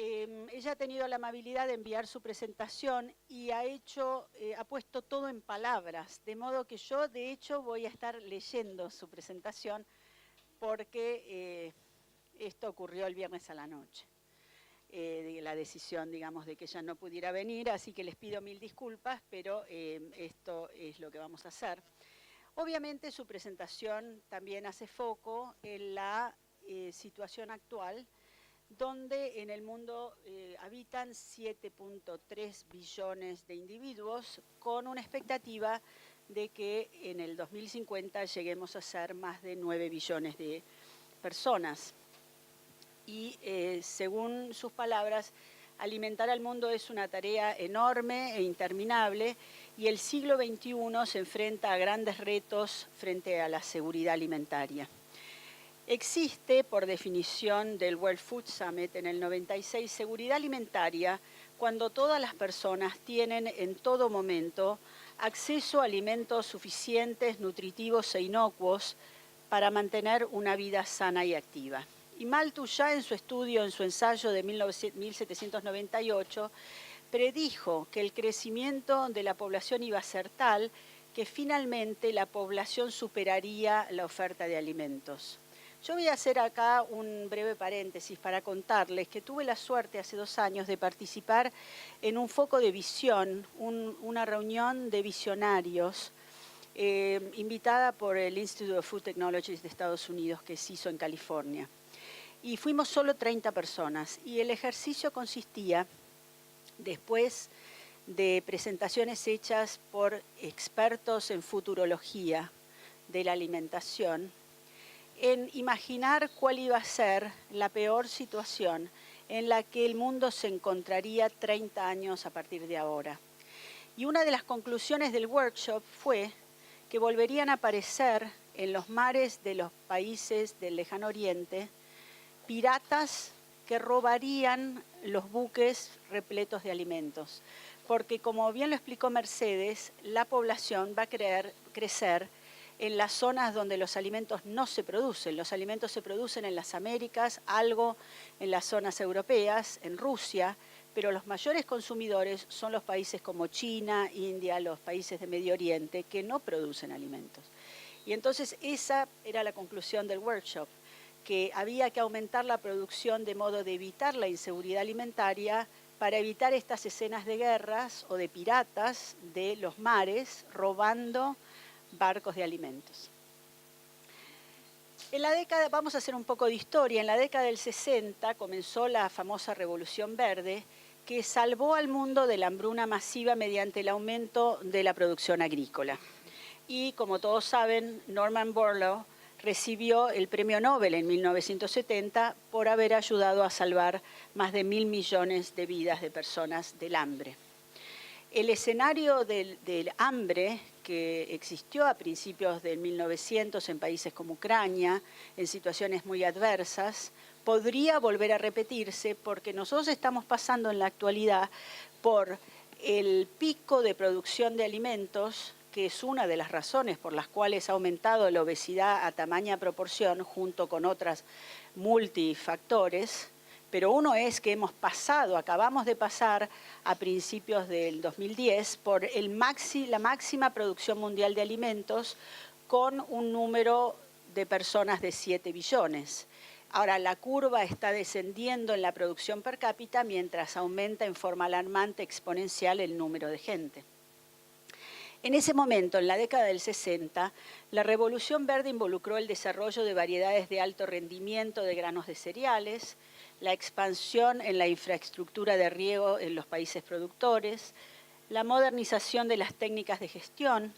Ella ha tenido la amabilidad de enviar su presentación y ha puesto todo en palabras, de modo que yo, de hecho, voy a estar leyendo su presentación porque esto ocurrió el viernes a la noche, de la decisión, digamos, de que ella no pudiera venir, así que les pido mil disculpas, pero esto es lo que vamos a hacer. Obviamente su presentación también hace foco en la situación actual, donde en el mundo habitan 7.3 billones de individuos, con una expectativa de que en el 2050 lleguemos a ser más de 9 billones de personas. Y según sus palabras, alimentar al mundo es una tarea enorme e interminable, y el siglo XXI se enfrenta a grandes retos frente a la seguridad alimentaria. Existe, por definición del World Food Summit en el 96, seguridad alimentaria cuando todas las personas tienen en todo momento acceso a alimentos suficientes, nutritivos e inocuos para mantener una vida sana y activa. Y Malthus, ya en su estudio, en su ensayo de 1798, predijo que el crecimiento de la población iba a ser tal que finalmente la población superaría la oferta de alimentos. Yo voy a hacer acá un breve paréntesis para contarles que tuve la suerte hace 2 años de participar en un foco de visión, una reunión de visionarios invitada por el Institute of Food Technologies de Estados Unidos, que se hizo en California. Y fuimos solo 30 personas, y el ejercicio consistía, después de presentaciones hechas por expertos en futurología de la alimentación, en imaginar cuál iba a ser la peor situación en la que el mundo se encontraría 30 años a partir de ahora. Y una de las conclusiones del workshop fue que volverían a aparecer en los mares de los países del Lejano Oriente piratas que robarían los buques repletos de alimentos. Porque, como bien lo explicó Mercedes, la población va a crecer en las zonas donde los alimentos no se producen. Los alimentos se producen en las Américas, algo en las zonas europeas, en Rusia, pero los mayores consumidores son los países como China, India, los países de Medio Oriente, que no producen alimentos. Y entonces esa era la conclusión del workshop, que había que aumentar la producción de modo de evitar la inseguridad alimentaria, para evitar estas escenas de guerras o de piratas de los mares robando barcos de alimentos. En la década, vamos a hacer un poco de historia, en la década del 60 comenzó la famosa Revolución Verde, que salvó al mundo de la hambruna masiva mediante el aumento de la producción agrícola. Y como todos saben, Norman Borlaug recibió el premio Nobel en 1970 por haber ayudado a salvar más de 1.000 millones de vidas de personas del hambre. El escenario del hambre que existió a principios del 1900 en países como Ucrania, en situaciones muy adversas, podría volver a repetirse, porque nosotros estamos pasando en la actualidad por el pico de producción de alimentos, que es una de las razones por las cuales ha aumentado la obesidad a tamaña proporción, junto con otras multifactores. Pero uno es que acabamos de pasar a principios del 2010 por la máxima producción mundial de alimentos, con un número de personas de 7 billones. Ahora, la curva está descendiendo en la producción per cápita, mientras aumenta en forma alarmante, exponencial, el número de gente. En ese momento, en la década del 60, la Revolución Verde involucró el desarrollo de variedades de alto rendimiento de granos de cereales, la expansión en la infraestructura de riego en los países productores, la modernización de las técnicas de gestión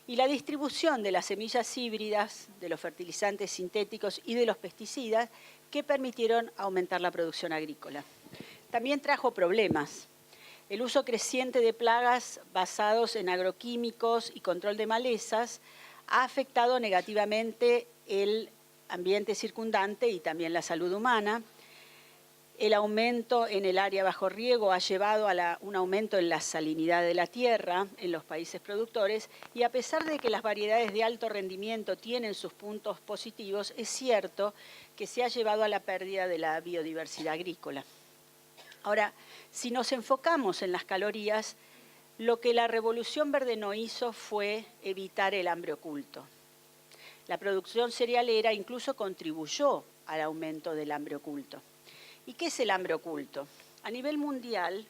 y la distribución de las semillas híbridas, de los fertilizantes sintéticos y de los pesticidas, que permitieron aumentar la producción agrícola. También trajo problemas. El uso creciente de plagas basados en agroquímicos y control de malezas ha afectado negativamente el ambiente circundante y también la salud humana. El aumento en el área bajo riego ha llevado a un aumento en la salinidad de la tierra en los países productores, y a pesar de que las variedades de alto rendimiento tienen sus puntos positivos, es cierto que se ha llevado a la pérdida de la biodiversidad agrícola. Ahora, si nos enfocamos en las calorías, lo que la Revolución Verde no hizo fue evitar el hambre oculto. La producción cerealera incluso contribuyó al aumento del hambre oculto. ¿Y qué es el hambre oculto? A nivel mundial,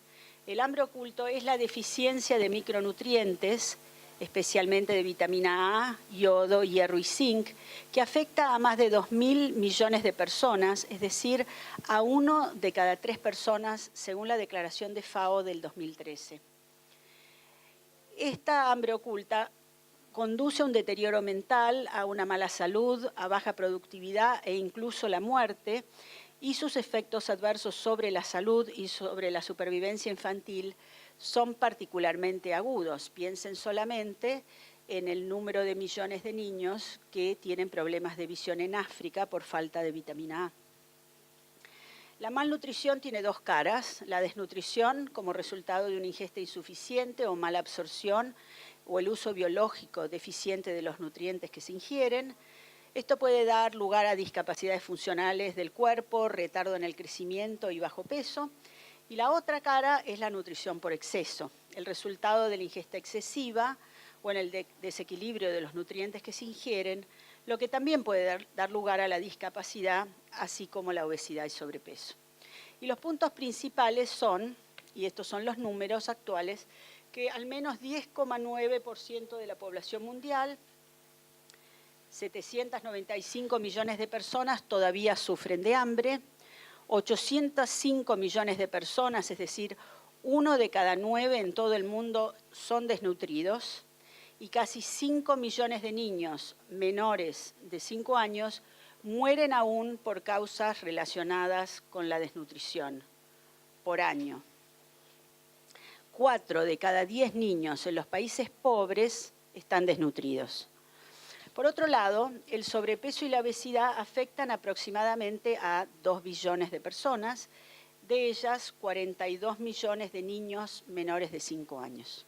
el hambre oculto es la deficiencia de micronutrientes, especialmente de vitamina A, yodo, hierro y zinc, que afecta a más de 2.000 millones de personas, es decir, a 1 de cada 3 personas, según la declaración de FAO del 2013. Esta hambre oculta conduce a un deterioro mental, a una mala salud, a baja productividad e incluso la muerte, y sus efectos adversos sobre la salud y sobre la supervivencia infantil son particularmente agudos. Piensen solamente en el número de millones de niños que tienen problemas de visión en África por falta de vitamina A. La malnutrición tiene dos caras: la desnutrición como resultado de una ingesta insuficiente o mala absorción o el uso biológico deficiente de los nutrientes que se ingieren. Esto puede dar lugar a discapacidades funcionales del cuerpo, retardo en el crecimiento y bajo peso. Y la otra cara es la nutrición por exceso, el resultado de la ingesta excesiva o en el desequilibrio de los nutrientes que se ingieren, lo que también puede dar lugar a la discapacidad, así como la obesidad y sobrepeso. Y los puntos principales son, y estos son los números actuales, que al menos 10,9% de la población mundial, 795 millones de personas todavía sufren de hambre, 805 millones de personas, es decir, 1 de cada 9 en todo el mundo son desnutridos, y casi 5 millones de niños menores de 5 años mueren aún por causas relacionadas con la desnutrición por año. 4 de cada 10 niños en los países pobres están desnutridos. Por otro lado, el sobrepeso y la obesidad afectan aproximadamente a 2 billones de personas, de ellas 42 millones de niños menores de 5 años.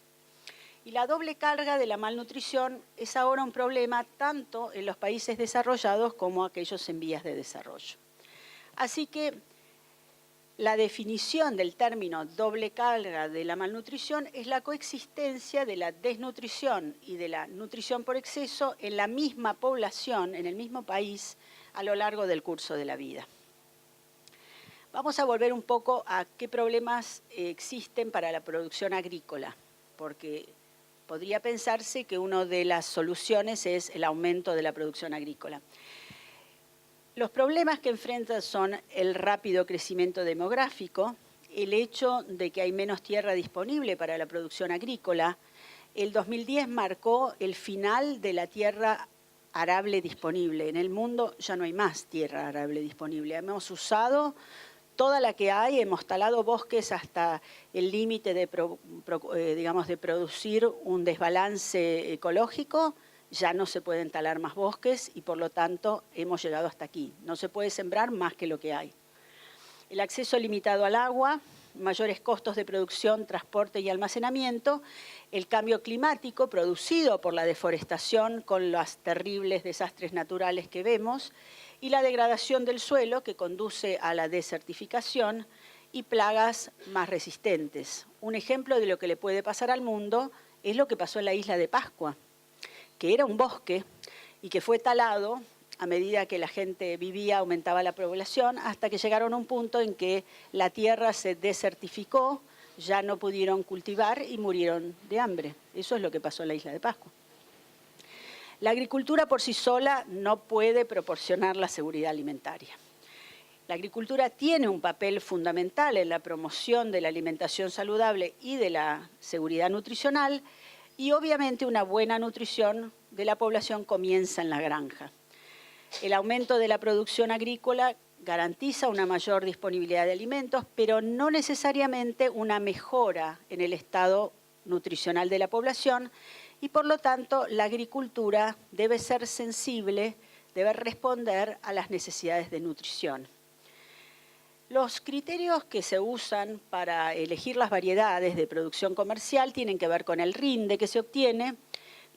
Y la doble carga de la malnutrición es ahora un problema tanto en los países desarrollados como aquellos en vías de desarrollo. Así que la definición del término doble carga de la malnutrición es la coexistencia de la desnutrición y de la nutrición por exceso en la misma población, en el mismo país, a lo largo del curso de la vida. Vamos a volver un poco a qué problemas existen para la producción agrícola, porque podría pensarse que una de las soluciones es el aumento de la producción agrícola. Los problemas que enfrentan son el rápido crecimiento demográfico, el hecho de que hay menos tierra disponible para la producción agrícola. El 2010 marcó el final de la tierra arable disponible. En el mundo ya no hay más tierra arable disponible. Hemos usado toda la que hay, hemos talado bosques hasta el límite de producir un desbalance ecológico. Ya no se pueden talar más bosques y por lo tanto hemos llegado hasta aquí. No se puede sembrar más que lo que hay. El acceso limitado al agua, mayores costos de producción, transporte y almacenamiento, el cambio climático producido por la deforestación con los terribles desastres naturales que vemos y la degradación del suelo que conduce a la desertificación y plagas más resistentes. Un ejemplo de lo que le puede pasar al mundo es lo que pasó en la isla de Pascua, que era un bosque y que fue talado a medida que la gente vivía, aumentaba la población, hasta que llegaron a un punto en que la tierra se desertificó, ya no pudieron cultivar y murieron de hambre. Eso es lo que pasó en la isla de Pascua. La agricultura por sí sola no puede proporcionar la seguridad alimentaria. La agricultura tiene un papel fundamental en la promoción de la alimentación saludable y de la seguridad nutricional, y obviamente una buena nutrición de la población comienza en la granja. El aumento de la producción agrícola garantiza una mayor disponibilidad de alimentos, pero no necesariamente una mejora en el estado nutricional de la población, y por lo tanto la agricultura debe ser sensible, debe responder a las necesidades de nutrición. Los criterios que se usan para elegir las variedades de producción comercial tienen que ver con el rinde que se obtiene,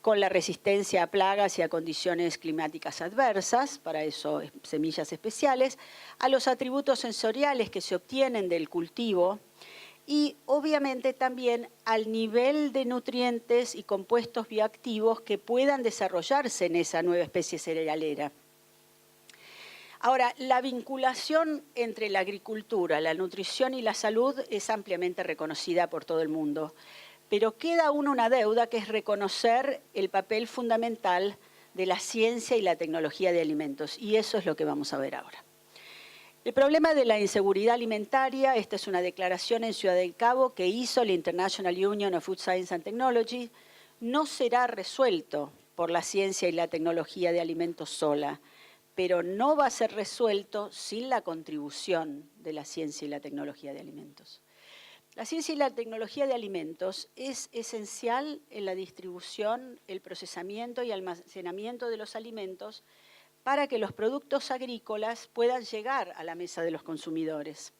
con la resistencia a plagas y a condiciones climáticas adversas, para eso semillas especiales, a los atributos sensoriales que se obtienen del cultivo y obviamente también al nivel de nutrientes y compuestos bioactivos que puedan desarrollarse en esa nueva especie cerealera. Ahora, la vinculación entre la agricultura, la nutrición y la salud es ampliamente reconocida por todo el mundo, pero queda aún una deuda que es reconocer el papel fundamental de la ciencia y la tecnología de alimentos, y eso es lo que vamos a ver ahora. El problema de la inseguridad alimentaria, esta es una declaración en Ciudad del Cabo que hizo la International Union of Food Science and Technology, no será resuelto por la ciencia y la tecnología de alimentos sola, pero no va a ser resuelto sin la contribución de la ciencia y la tecnología de alimentos. La ciencia y la tecnología de alimentos es esencial en la distribución, el procesamiento y almacenamiento de los alimentos para que los productos agrícolas puedan llegar a la mesa de los consumidores.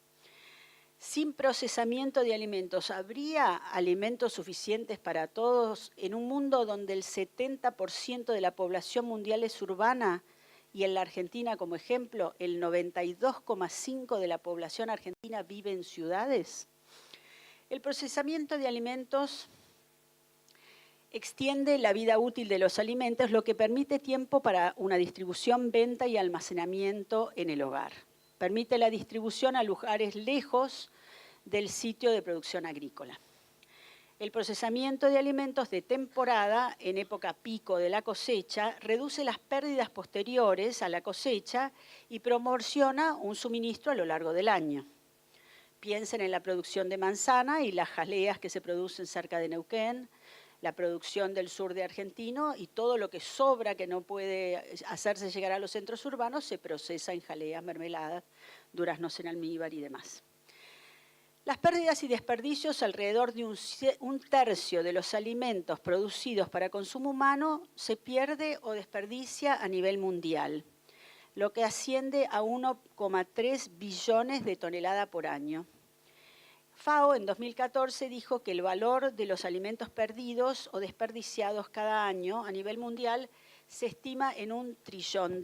Sin procesamiento de alimentos, ¿habría alimentos suficientes para todos en un mundo donde el 70% de la población mundial es urbana y en la Argentina, como ejemplo, el 92,5% de la población argentina vive en ciudades? El procesamiento de alimentos extiende la vida útil de los alimentos, lo que permite tiempo para una distribución, venta y almacenamiento en el hogar. Permite la distribución a lugares lejos del sitio de producción agrícola. El procesamiento de alimentos de temporada, en época pico de la cosecha, reduce las pérdidas posteriores a la cosecha y proporciona un suministro a lo largo del año. Piensen en la producción de manzana y las jaleas que se producen cerca de Neuquén, la producción del sur de Argentina y todo lo que sobra que no puede hacerse llegar a los centros urbanos se procesa en jaleas, mermeladas, duraznos en almíbar y demás. Las pérdidas y desperdicios, alrededor de un tercio de los alimentos producidos para consumo humano se pierde o desperdicia a nivel mundial, lo que asciende a 1,3 billones de toneladas por año. FAO en 2014 dijo que el valor de los alimentos perdidos o desperdiciados cada año a nivel mundial se estima en $1 trillón.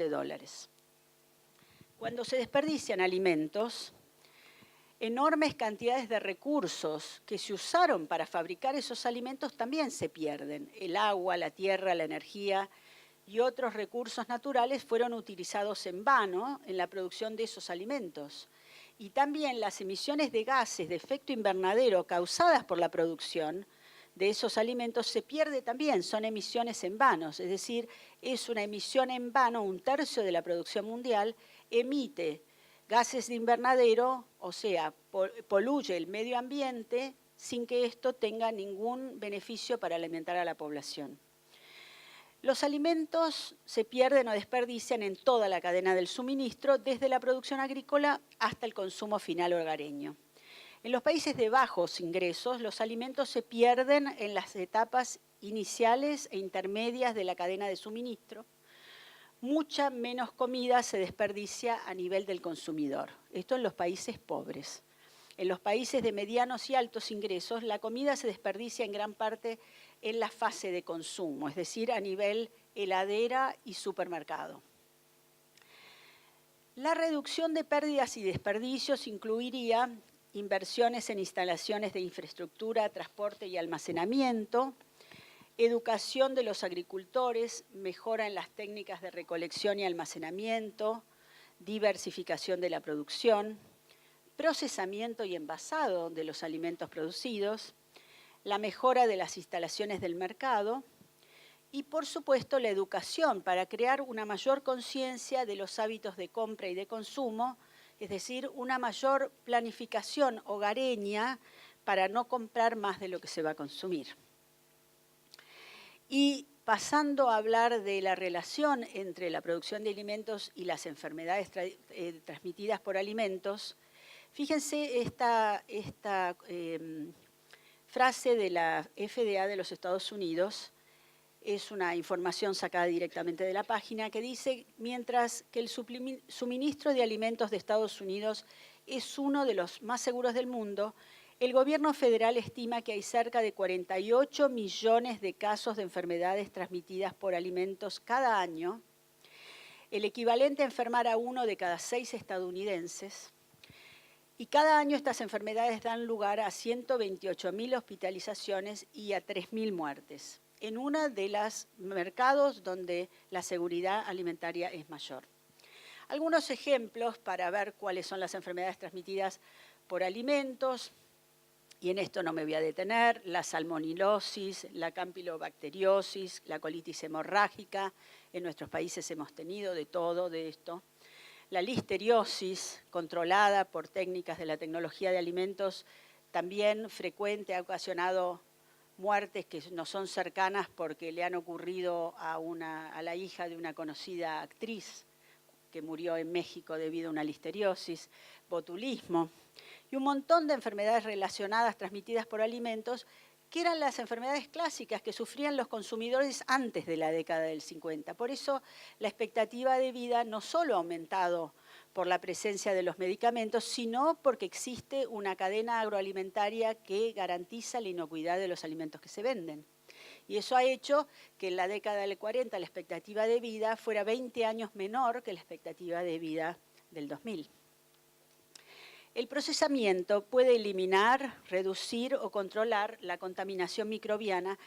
Cuando se desperdician alimentos, enormes cantidades de recursos que se usaron para fabricar esos alimentos también se pierden. El agua, la tierra, la energía y otros recursos naturales fueron utilizados en vano en la producción de esos alimentos. Y también las emisiones de gases de efecto invernadero causadas por la producción de esos alimentos se pierde también, son emisiones en vano, es decir, es una emisión en vano, un tercio de la producción mundial emite gases de invernadero, o sea, poluye el medio ambiente sin que esto tenga ningún beneficio para alimentar a la población. Los alimentos se pierden o desperdician en toda la cadena del suministro, desde la producción agrícola hasta el consumo final hogareño. En los países de bajos ingresos, los alimentos se pierden en las etapas iniciales e intermedias de la cadena de suministro. Mucha menos comida se desperdicia a nivel del consumidor. Esto en los países pobres. En los países de medianos y altos ingresos, la comida se desperdicia en gran parte en la fase de consumo, es decir, a nivel heladera y supermercado. La reducción de pérdidas y desperdicios incluiría inversiones en instalaciones de infraestructura, transporte y almacenamiento, educación de los agricultores, mejora en las técnicas de recolección y almacenamiento, diversificación de la producción, procesamiento y envasado de los alimentos producidos, la mejora de las instalaciones del mercado y, por supuesto, la educación para crear una mayor conciencia de los hábitos de compra y de consumo, es decir, una mayor planificación hogareña para no comprar más de lo que se va a consumir. Y pasando a hablar de la relación entre la producción de alimentos y las enfermedades transmitidas por alimentos, fíjense esta frase de la FDA de los Estados Unidos, es una información sacada directamente de la página, que dice, mientras que el suministro de alimentos de Estados Unidos es uno de los más seguros del mundo, el gobierno federal estima que hay cerca de 48 millones de casos de enfermedades transmitidas por alimentos cada año, el equivalente a enfermar a 1 de cada 6 estadounidenses, y cada año estas enfermedades dan lugar a 128.000 hospitalizaciones y a 3.000 muertes, en uno de los mercados donde la seguridad alimentaria es mayor. Algunos ejemplos para ver cuáles son las enfermedades transmitidas por alimentos, y en esto no me voy a detener: la salmonilosis, la campilobacteriosis, la colitis hemorrágica. En nuestros países hemos tenido de todo de esto. La listeriosis, controlada por técnicas de la tecnología de alimentos, también frecuente, ha ocasionado muertes que no son cercanas porque le han ocurrido a la hija de una conocida actriz que murió en México debido a una listeriosis, botulismo, y un montón de enfermedades relacionadas, transmitidas por alimentos, que eran las enfermedades clásicas que sufrían los consumidores antes de la década del 50. Por eso la expectativa de vida no solo ha aumentado por la presencia de los medicamentos, sino porque existe una cadena agroalimentaria que garantiza la inocuidad de los alimentos que se venden. Y eso ha hecho que en la década del 40 la expectativa de vida fuera 20 años menor que la expectativa de vida del 2000. El procesamiento puede eliminar, reducir o controlar la contaminación microbiana,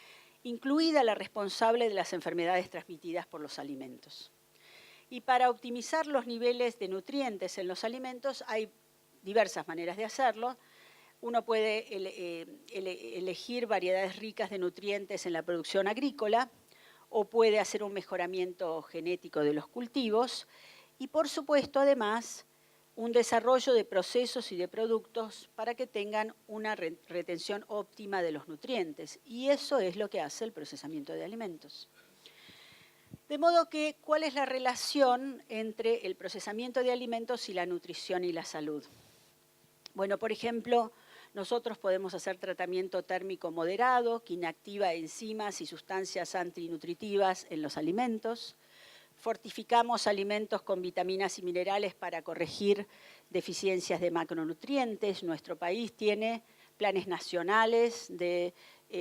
incluida la responsable de las enfermedades transmitidas por los alimentos. Y para optimizar los niveles de nutrientes en los alimentos hay diversas maneras de hacerlo. Uno puede elegir variedades ricas de nutrientes en la producción agrícola, o puede hacer un mejoramiento genético de los cultivos, y por supuesto además un desarrollo de procesos y de productos para que tengan una retención óptima de los nutrientes. Y eso es lo que hace el procesamiento de alimentos. De modo que, ¿cuál es la relación entre el procesamiento de alimentos y la nutrición y la salud? Bueno, por ejemplo, nosotros podemos hacer tratamiento térmico moderado que inactiva enzimas y sustancias antinutritivas en los alimentos. Fortificamos alimentos con vitaminas y minerales para corregir deficiencias de macronutrientes. Nuestro país tiene planes nacionales de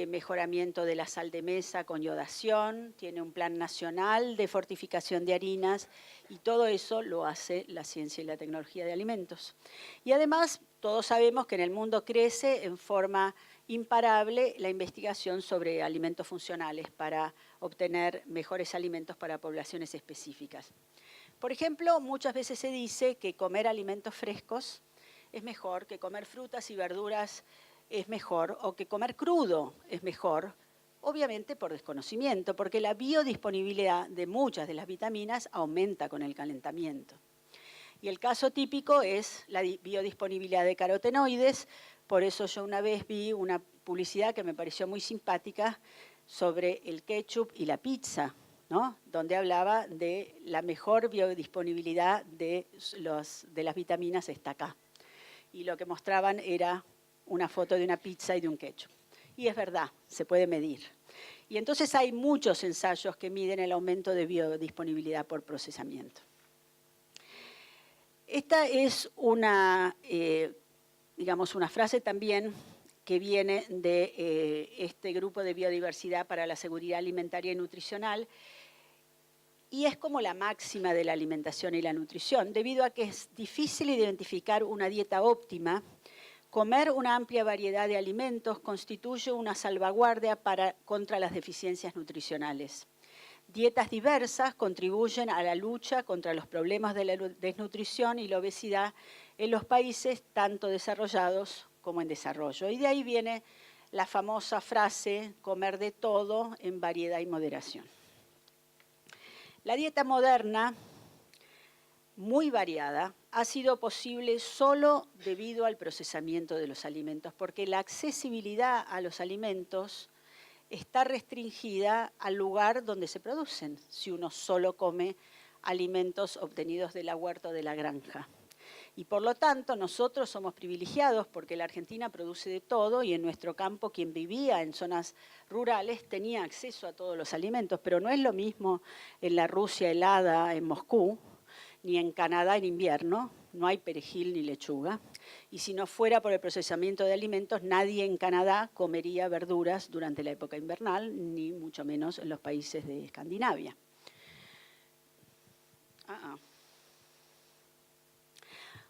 mejoramiento de la sal de mesa con yodación, tiene un plan nacional de fortificación de harinas, y todo eso lo hace la ciencia y la tecnología de alimentos. Y además, todos sabemos que en el mundo crece en forma imparable la investigación sobre alimentos funcionales para obtener mejores alimentos para poblaciones específicas. Por ejemplo, muchas veces se dice que comer alimentos frescos es mejor, que comer frutas y verduras es mejor, o que comer crudo es mejor, obviamente por desconocimiento, porque la biodisponibilidad de muchas de las vitaminas aumenta con el calentamiento. Y el caso típico es la biodisponibilidad de carotenoides. Por eso yo una vez vi una publicidad que me pareció muy simpática sobre el ketchup y la pizza, ¿no? Donde hablaba de la mejor biodisponibilidad de las vitaminas está acá. Y lo que mostraban era una foto de una pizza y de un ketchup. Y es verdad, se puede medir. Y entonces hay muchos ensayos que miden el aumento de biodisponibilidad por procesamiento. Esta es una frase también que viene de este grupo de biodiversidad para la seguridad alimentaria y nutricional, y es como la máxima de la alimentación y la nutrición, debido a que es difícil identificar una dieta óptima. Comer una amplia variedad de alimentos constituye una salvaguardia contra las deficiencias nutricionales. Dietas diversas contribuyen a la lucha contra los problemas de la desnutrición y la obesidad en los países tanto desarrollados como en desarrollo. Y de ahí viene la famosa frase, comer de todo en variedad y moderación. La dieta moderna, muy variada, ha sido posible solo debido al procesamiento de los alimentos, porque la accesibilidad a los alimentos está restringida al lugar donde se producen, si uno solo come alimentos obtenidos de la huerta o de la granja. Y por lo tanto, nosotros somos privilegiados porque la Argentina produce de todo, y en nuestro campo quien vivía en zonas rurales tenía acceso a todos los alimentos, pero no es lo mismo en la Rusia helada, en Moscú, ni en Canadá en invierno, no hay perejil ni lechuga, y si no fuera por el procesamiento de alimentos, nadie en Canadá comería verduras durante la época invernal, ni mucho menos en los países de Escandinavia.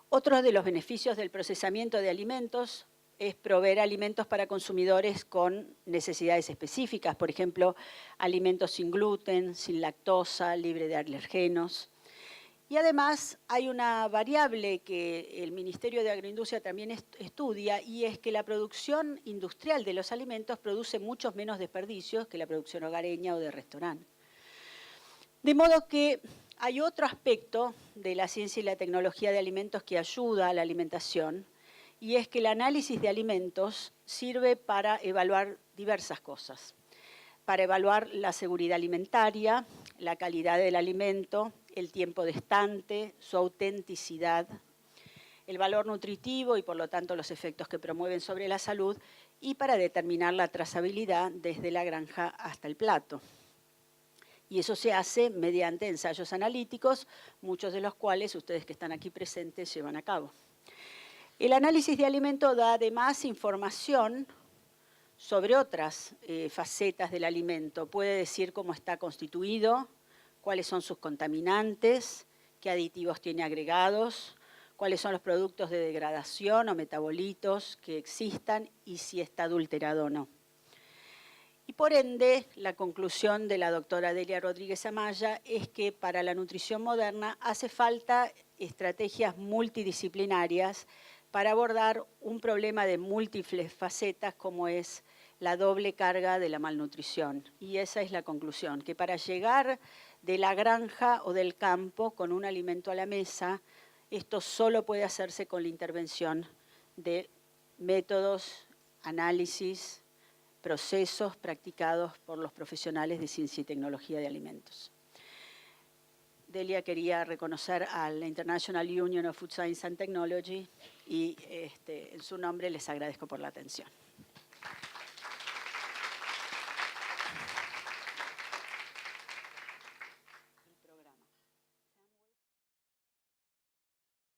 Otro de los beneficios del procesamiento de alimentos es proveer alimentos para consumidores con necesidades específicas, por ejemplo, alimentos sin gluten, sin lactosa, libre de alergenos. Y además hay una variable que el Ministerio de Agroindustria también estudia, y es que la producción industrial de los alimentos produce muchos menos desperdicios que la producción hogareña o de restaurante. De modo que hay otro aspecto de la ciencia y la tecnología de alimentos que ayuda a la alimentación, y es que el análisis de alimentos sirve para evaluar diversas cosas. Para evaluar la seguridad alimentaria, la calidad del alimento, el tiempo de estante, su autenticidad, el valor nutritivo y por lo tanto los efectos que promueven sobre la salud, y para determinar la trazabilidad desde la granja hasta el plato. Y eso se hace mediante ensayos analíticos, muchos de los cuales ustedes que están aquí presentes llevan a cabo. El análisis de alimento da además información sobre otras facetas del alimento. Puede decir cómo está constituido, cuáles son sus contaminantes, qué aditivos tiene agregados, cuáles son los productos de degradación o metabolitos que existan y si está adulterado o no. Y por ende, la conclusión de la doctora Delia Rodríguez Amaya es que para la nutrición moderna hace falta estrategias multidisciplinarias para abordar un problema de múltiples facetas como es la doble carga de la malnutrición. Y esa es la conclusión, que para llegar de la granja o del campo con un alimento a la mesa, esto solo puede hacerse con la intervención de métodos, análisis, procesos practicados por los profesionales de ciencia y tecnología de alimentos. Delia quería reconocer a la International Union of Food Science and Technology y en su nombre les agradezco por la atención.